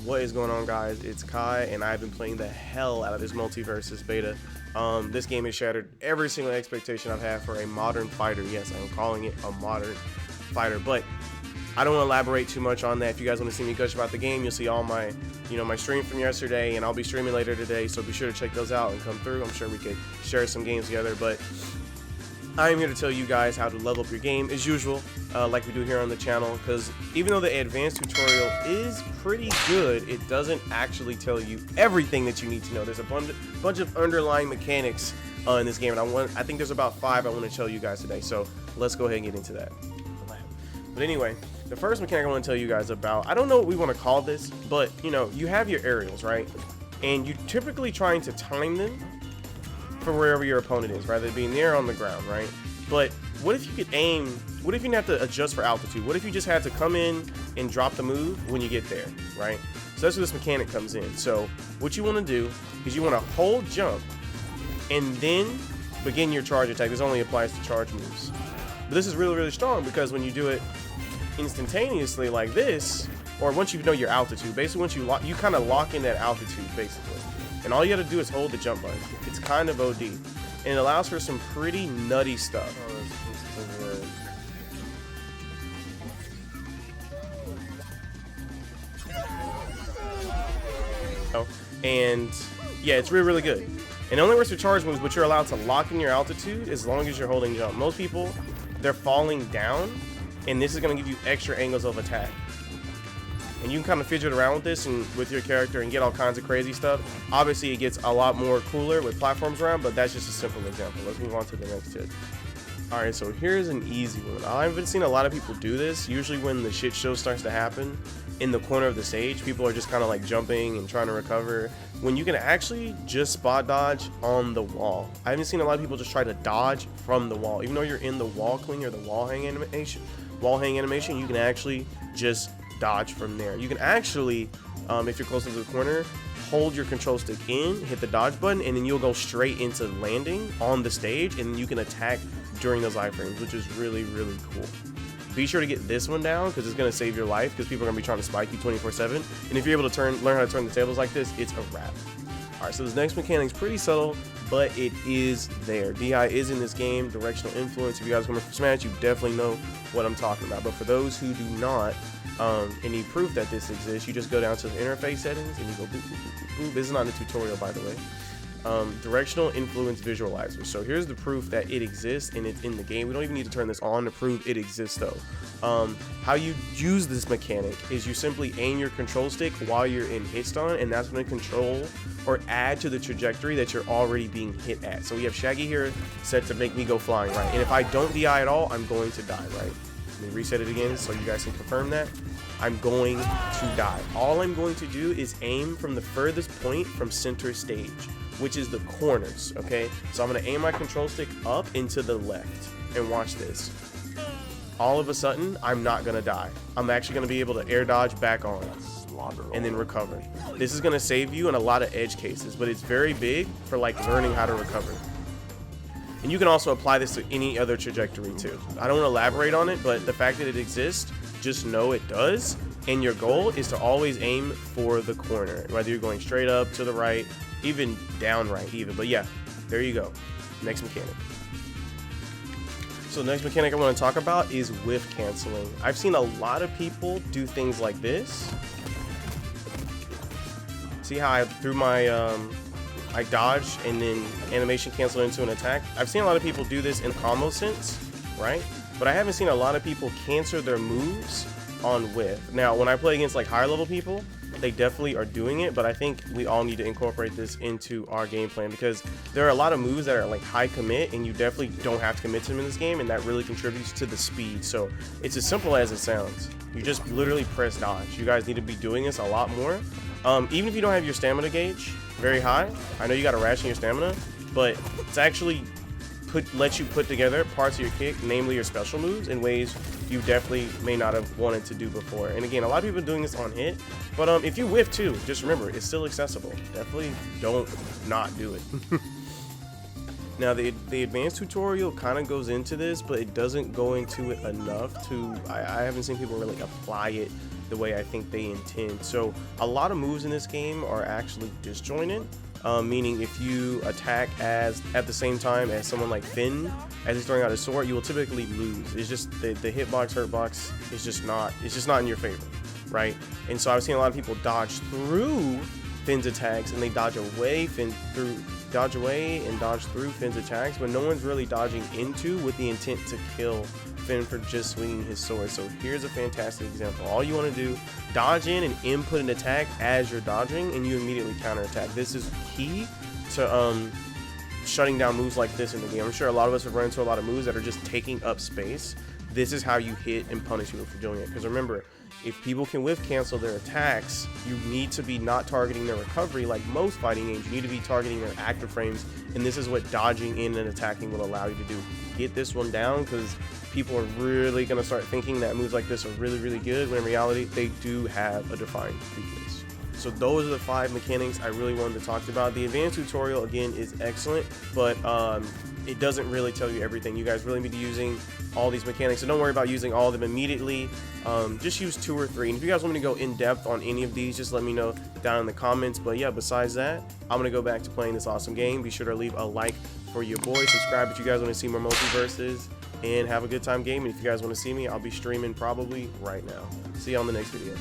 What is going on, guys? It's Kai, and I've been playing the hell out of this MultiVersus beta. This game has shattered every single expectation I've had for a modern fighter. Yes, I'm calling it a modern fighter, but I don't want to elaborate too much on that. If you guys want to see me gush about the game, you'll see all my, my stream from yesterday, and I'll be streaming later today, so be sure to check those out and come through. I'm sure we could share some games together, but I'm here to tell you guys how to level up your game as usual, like we do here on the channel, because even though the advanced tutorial is pretty good, it doesn't actually tell you everything that you need to know. There's a bunch of underlying mechanics in this game, and I think there's about 5 I want to tell you guys today, so let's go ahead and get into that. But anyway, the first mechanic I want to tell you guys about, I don't know what we want to call this, but you have your aerials, right? And you're typically trying to time them for wherever your opponent is, rather than being near on the ground, right? But what if you could aim, what if you didn't have to adjust for altitude? What if you just had to come in and drop the move when you get there, right? So that's where this mechanic comes in. So what you want to do is you want to hold jump and then begin your charge attack. This only applies to charge moves. But this is really, really strong because when you do it instantaneously like this, or once you know your altitude, basically once you kind of lock in that altitude, basically. And all you got to do is hold the jump button. It's kind of OD. And it allows for some pretty nutty stuff. And yeah, it's really, really good. And it only works for charge moves, but you're allowed to lock in your altitude as long as you're holding jump. Most people, they're falling down, and this is going to give you extra angles of attack. And you can kind of fidget around with this and with your character and get all kinds of crazy stuff. Obviously, it gets a lot more cooler with platforms around, but that's just a simple example. Let's move on to the next tip. Alright, so here's an easy one. I haven't seen a lot of people do this. Usually when the shit show starts to happen in the corner of the stage, people are just kind of like jumping and trying to recover, when you can actually just spot dodge on the wall. I haven't seen a lot of people just try to dodge from the wall. Even though you're in the wall cling or the wall hang animation, you can actually just dodge from there. You can actually, if you're close to the corner, hold your control stick in, hit the dodge button, and then you'll go straight into landing on the stage, and you can attack during those iframes, which is really, really cool. Be sure to get this one down because it's going to save your life, because people are going to be trying to spike you 24/7, and if you're able to learn how to turn the tables like this, it's a wrap. Alright, so this next mechanic is pretty subtle, but it is there. DI is in this game, Directional Influence. If you guys are coming from Smash, you definitely know what I'm talking about, but for those who do not, and need proof that this exists, you just go down to the interface settings and you go boop, boop, boop, boop, boop. This is not a tutorial, by the way. Directional Influence Visualizer. So here's the proof that it exists and it's in the game. We don't even need to turn this on to prove it exists though. How you use this mechanic is you simply aim your control stick while you're in hit stun, and that's going to control or add to the trajectory that you're already being hit at. So we have Shaggy here set to make me go flying, right? And if I don't DI at all, I'm going to die, right? Let me reset it again so you guys can confirm that. I'm going to die. All I'm going to do is aim from the furthest point from center stage, which is the corners, okay? So I'm going to aim my control stick up into the left, and watch this. All of a sudden, I'm not going to die. I'm actually going to be able to air dodge back on and then recover. This is going to save you in a lot of edge cases, but it's very big for like learning how to recover. And you can also apply this to any other trajectory too. I don't want to elaborate on it, but the fact that it exists, just know it does. And your goal is to always aim for the corner, whether you're going straight up, to the right, even down right even. But yeah, there you go. Next mechanic. So the next mechanic I want to talk about is whiff canceling. I've seen a lot of people do things like this. See how I threw my I dodged and then animation canceled into an attack. I've seen a lot of people do this in combo sense, right? But I haven't seen a lot of people cancel their moves on whiff. Now, when I play against like higher level people, they definitely are doing it, but I think we all need to incorporate this into our game plan, because there are a lot of moves that are like high commit, and you definitely don't have to commit to them in this game, and that really contributes to the speed. So it's as simple as it sounds. You just literally press dodge. You guys need to be doing this a lot more. Even if you don't have your stamina gauge very high, I know you got to ration your stamina, but it's actually lets you put together parts of your kick, namely your special moves, in ways you definitely may not have wanted to do before. And again, a lot of people are doing this on hit, but if you whiff too, just remember, it's still accessible. Definitely don't not do it. Now the advanced tutorial kind of goes into this, but it doesn't go into it enough to, I haven't seen people really apply it the way I think they intend. So a lot of moves in this game are actually disjointed, meaning if you attack at the same time as someone like Finn as he's throwing out his sword, you will typically lose. It's just the hitbox, hurtbox is just not in your favor, right? And so I've seen a lot of people dodge through Finn's attacks, and they dodge away and dodge through Finn's attacks, but no one's really dodging into with the intent to kill Finn for just swinging his sword. So here's a fantastic example. All you want to do, dodge in and input an attack as you're dodging, and you immediately counterattack. This is key to shutting down moves like this in the game. I'm sure a lot of us have run into a lot of moves that are just taking up space. This is how you hit and punish people for doing it. Because remember, if people can whiff cancel their attacks, you need to be not targeting their recovery like most fighting games. You need to be targeting their active frames, and this is what dodging in and attacking will allow you to do. Get this one down, because people are really going to start thinking that moves like this are really, really good, when in reality, they do have a defined weakness. So those are the 5 mechanics I really wanted to talk about. The advanced tutorial, again, is excellent, but it doesn't really tell you everything. You guys really need to be using all these mechanics, so don't worry about using all of them immediately. Just use 2 or 3, and if you guys want me to go in depth on any of these, just let me know down in the comments. But yeah, besides that, I'm gonna go back to playing this awesome game. Be sure to leave a like for your boy, subscribe if you guys want to see more Multiverses, and have a good time gaming. If you guys want to see me, I'll be streaming probably right now. See you on the next video.